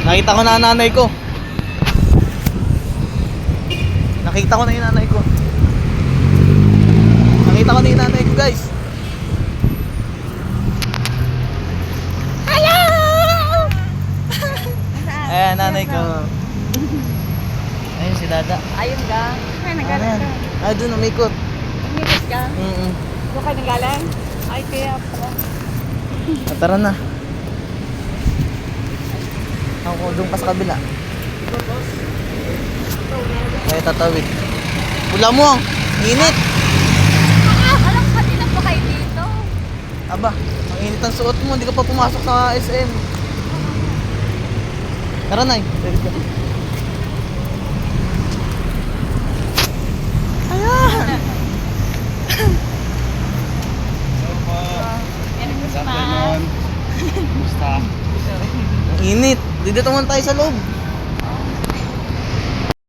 Nakita ko na ang nanay ko. Nakita ko na yung nanay ko. Nakita ko na yung nanay ko, guys. Hello! Ayan, nanay ko. Ayun si Dada. Ayun ka. Ay, nagalang ka. Ay, doon umikot. Umikot ka? Doon ka nagalang? Ay, kaya pala. Tara na. Ako doon pa sa kabila. Ay, tatawid. Pula mo ang init. Alam, kanina pa kayo dito. Aba, ang init ang suot mo. Hindi ka pa pumasok sa SM. Tara na. Ayan. Yan ang gusto. Ang init. Dito naman tayo sa loob.